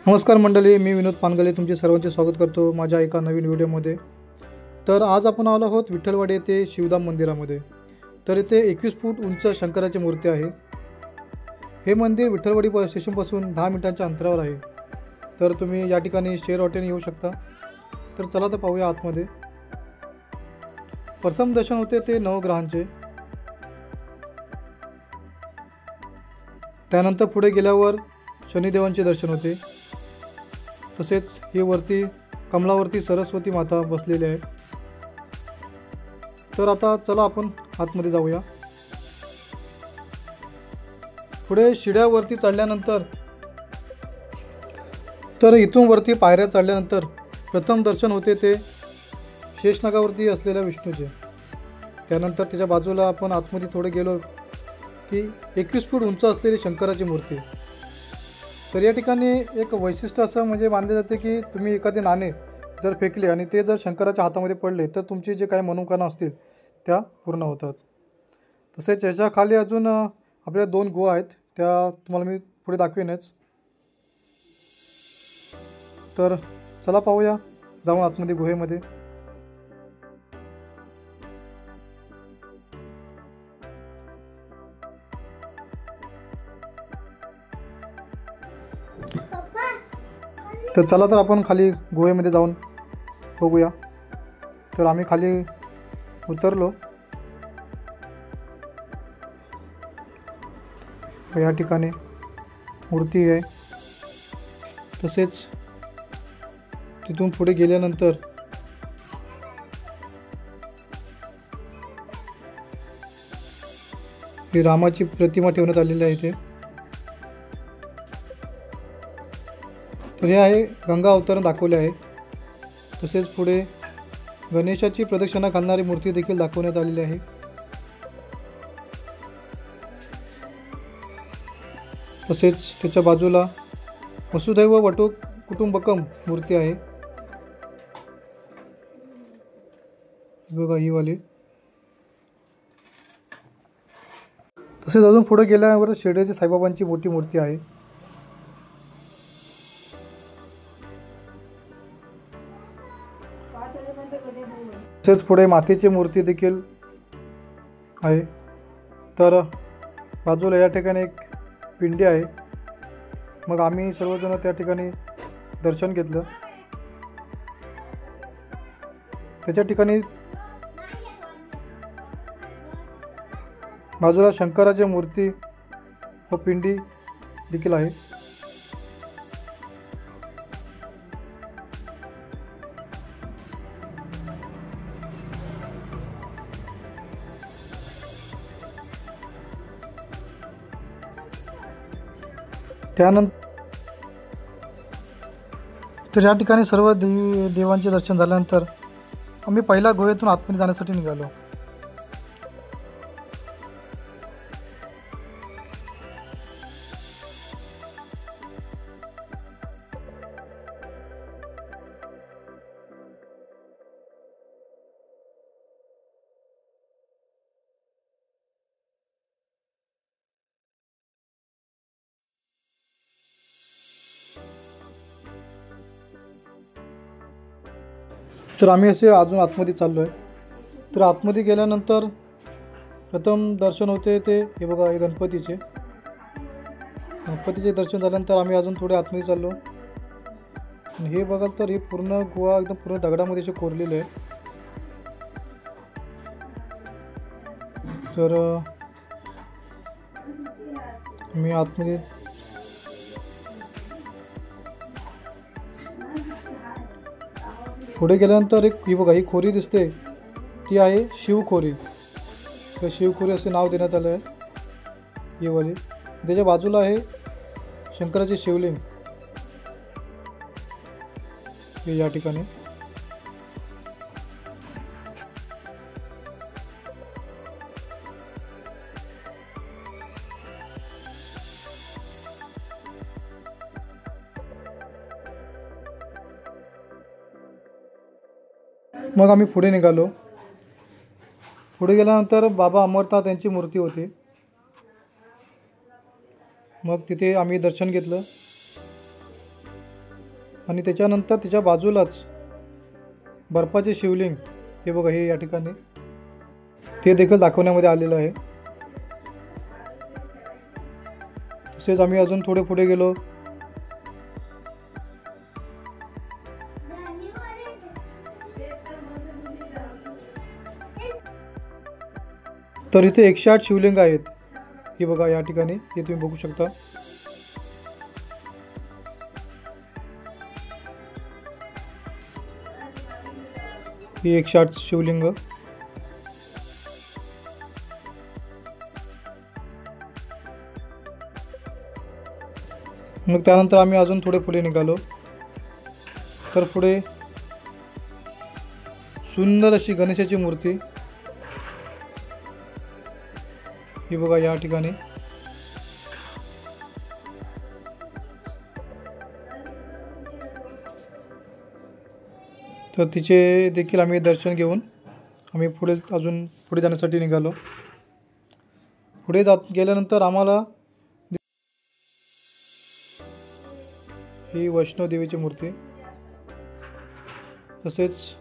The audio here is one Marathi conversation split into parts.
नमस्कार मंडळी, मी विनोद पानगले तुमचे सर्वांचे स्वागत करतो माझ्या एका नवीन व्हिडिओमध्ये। तर आज आपण आलो आहोत विठ्ठलवाडी येथे शिवधाम मंदिरामध्ये। तर इथे 21 फूट उंच शंकराची मूर्ती आहे। हे मंदिर विठ्ठलवाडी बस स्टेशनपासून 10 मिनिटांच्या अंतरावर आहे। तर तुम्ही या ठिकाणी शेअर ऑटोने येऊ शकता। तर चला तर पाहूया आतमध्ये। प्रथम दर्शन होते ते नवग्रहांचे, त्यानंतर पुढे गेल्यावर शनिदेवांचे दर्शन होते। तसेच हे वरती कमलावरती सरस्वती माता बसलेली आहे। तर आता चला आपण आतमध्ये जाऊया। पुढे शिड्यावरती चढल्यानंतर तर इथून वरती पायऱ्या चढल्यानंतर प्रथम दर्शन होते ते शेषनागावरती असलेल्या विष्णूचे। त्यानंतर त्याच्या बाजूला आपण आतमध्ये थोडे गेलो की 21 फूट उंच असलेली शंकराची मूर्ती। तर या ठिकाणी एक वैशिष्ट्य असं म्हणजे मानले जाते की तुम्ही एखादे नाणे जर फेकले आणि ते जर शंकराच्या हातामध्ये पडले तर तुमची जे काही मनोकामना असतील त्या पूर्ण होतात। तसेच याच्या खाली अजून आपल्या 2 गुहा आहेत, त्या तुम्हाला मी पुढे दाखवेनच। तर चला पाहूया जाऊन आतमध्ये गुहेमध्ये। तर चला तर आपण खाली गुहेमध्ये जाऊन बघूया। तर आम्ही खाली उतरलो। या ठिकाणी मूर्ती आहे। तसेच तिथून पुढे गेल्यानंतर ही रामाची प्रतिमा ठेवण्यात आलेली आहे इथे। तर हे आहे गंगा अवतरण दाखवले आहे। तसेच पुढे गणेशाची प्रदक्षिणा घालणारी मूर्ती देखील दाखवण्यात आलेली आहे। तसेच त्याच्या बाजूला वसुधैव वटो कुटुंबकम मूर्ती आहे, बघा ही वाली। तसेच अजून पुढे गेल्यावर शिर्डीच्या साईबाबांची मोठी मूर्ती आहे। तसेच पुढे मातेची मूर्ती देखील आहे। तर बाजूला या ठिकाणी एक पिंडी आहे। मग आम्ही सर्वजण त्या ठिकाणी दर्शन घेतलं। त्याच्या ठिकाणी बाजूला शंकराची मूर्ती व पिंडी देखील आहे। त्यानंतर तर या ठिकाणी सर्व देवांचे दर्शन झाल्यानंतर आम्ही पहिल्या गुहेतून आतमध्ये जाण्यासाठी निघालो। तर आम्ही असे अजून आतमध्ये चाललो आहे। तर आतमध्ये गेल्यानंतर प्रथम दर्शन होते ते हे बघा, हे गणपतीचे दर्शन झाल्यानंतर आम्ही अजून थोडे आतमध्ये चाललो। हे बघाल तर हे पूर्ण गुहा एकदम पूर्ण दगडामध्ये असे कोरलेले आहे। तर मी आतमध्ये पुढे गेल्यानंतर एक ही बघा, ही खोरी दिसते ती आहे शिवखोरी। तर शिवखोरी असे नाव देण्यात आलं आहे ही वाली। त्याच्या बाजूला आहे शंकराचे शिवलिंग हे या ठिकाणी। मग आम्ही पुढे निघालो। पुढे गेल्यानंतर बाबा अमरनाथ यांची मूर्ती होती। मग तिथे आम्ही दर्शन घेतलं। आणि त्याच्यानंतर तिच्या बाजूलाच बर्फाचे शिवलिंग हे बघा, हे या ठिकाणी ते देखील दाखवण्यामध्ये आलेलं आहे. तसेच आम्ही अजून थोडे पुढे गेलो तर इथे 108 शिवलिंग आहेत. हे बघा या ठिकाणी, हे तुम्ही बघू शकता. ही 108 शिवलिंग. मग त्यानंतर आम्ही अजून थोडे पुढे निघालो तर पुढे सुंदर अशी गणेशाची मूर्ती ही बघा या ठिकाणी. तर तिचे देखील आम्ही दर्शन घेऊन आम्ही अजून पुढे जाण्यासाठी निघालो. पुढे गेल्यानंतर आम्हाला ही वैष्णोदेवीची मूर्ती, तसेच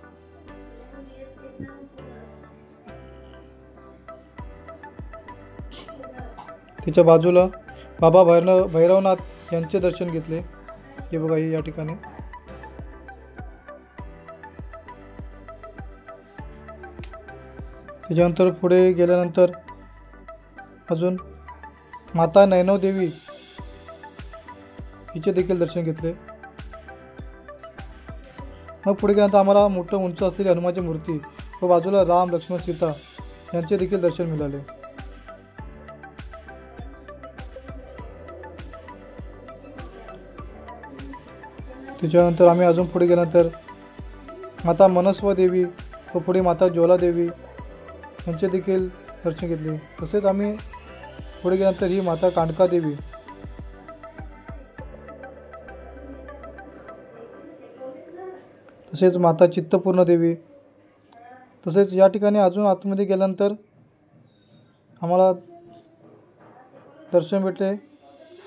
तिच्या बाजूला बाबा भैरवनाथ यांचे दर्शन घेतले. हे बघा ही या ठिकाणी. त्याच्यानंतर पुढे गेल्यानंतर अजून माता नैनव देवी हिचे देखील दर्शन घेतले. मग पुढे गेल्यानंतर आम्हाला मोठं उंच असलेली हनुमानची मूर्ती व बाजूला राम लक्ष्मण सीता यांचे देखील दर्शन मिळाले. त्याच्यानंतर आम्ही अजून पुढे गेल्यानंतर माता मनस्वा देवी व पुढे माता ज्वाला देवी यांचे देखील दर्शन घेतले. तसेच आम्ही पुढे गेल्यानंतर ही माता कांडका देवी, तसेच माता चित्तपूर्ण देवी, तसेच या ठिकाणी अजून आतमध्ये गेल्यानंतर आम्हाला दर्शन भेटले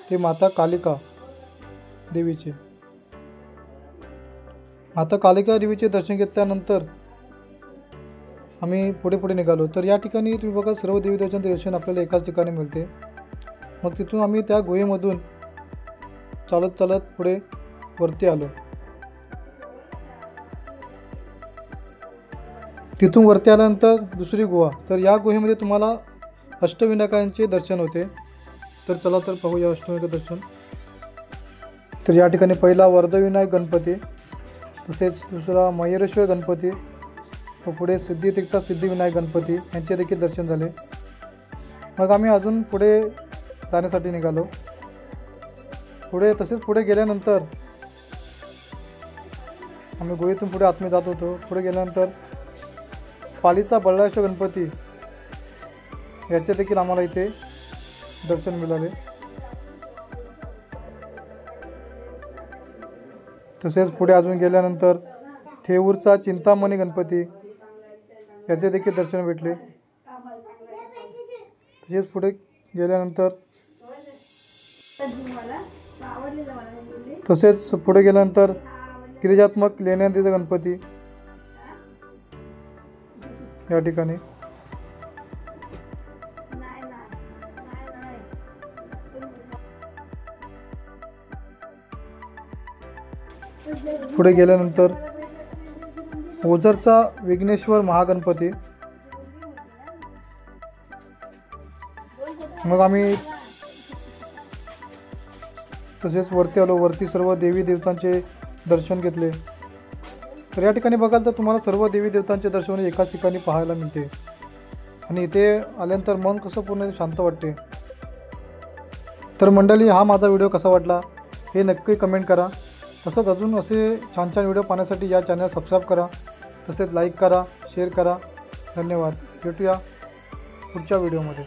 ते माता कालिका देवीचे. माता कालिका देवीचे दर्शन घेतल्यानंतर आम्ही पुढे निघालो. तर या ठिकाणी तुम्ही बघा सर्व देवी देवतांचे दर्शन आपल्याला एकाच ठिकाणी मिळते. मग तिथून आम्ही त्या गुहेमधून चालत पुढे वरती आलो. तिथून वरती आल्यानंतर दुसरी गुहा. तर या गुहेमध्ये तुम्हाला अष्टविनायकांचे दर्शन होते. तर चला तर पाहूया अष्टविनायक दर्शन. तर या ठिकाणी पहिला वरदविनायक गणपती, तसेच दुसरा मयूरेश्वर गणपती व पुढे सिद्धिविनायकचा सिद्धिविनायक गणपती यांचे देखील दर्शन झाले. मग आम्ही अजून पुढे जाण्यासाठी निघालो. तसेच पुढे गेल्यानंतर आम्ही गुहेतून पुढे आतमध्ये जात होतो. पुढे गेल्यानंतर पालीचा बल्लाळेश्वर गणपती याचे देखील आम्हाला इथे दर्शन मिळाले. तसेच पुढे अजून गेल्यानंतर थेऊरचा चिंतामणी गणपती याचे देखील दर्शन भेटले. तसेच पुढे गेल्यानंतर गिरिजात्मक लेण्यांचा गणपती या ठिकाणी. पुढे गेल्यानंतर ओझरचा विघ्नेश्वर महागणपती. मग आम्ही तसेच वरती आलो. वरती सर्व देवी देवतांचे दर्शन घेतले. तर या ठिकाणी बघाल तर तुम्हाला सर्व देवी देवतांचे दर्शन एकाच ठिकाणी पाहायला मिळते आणि इथे आल्यानंतर मन कसं पूर्ण शांत वाटते. तर मंडळी, हा माझा व्हिडिओ कसा वाटला हे नक्की कमेंट करा. तसंच अजून असे छान व्हिडिओ पाहण्यासाठी या चॅनल सबस्क्राईब करा. तसेच लाईक करा, शेअर करा. धन्यवाद. भेटूया पुढच्या व्हिडिओमध्ये.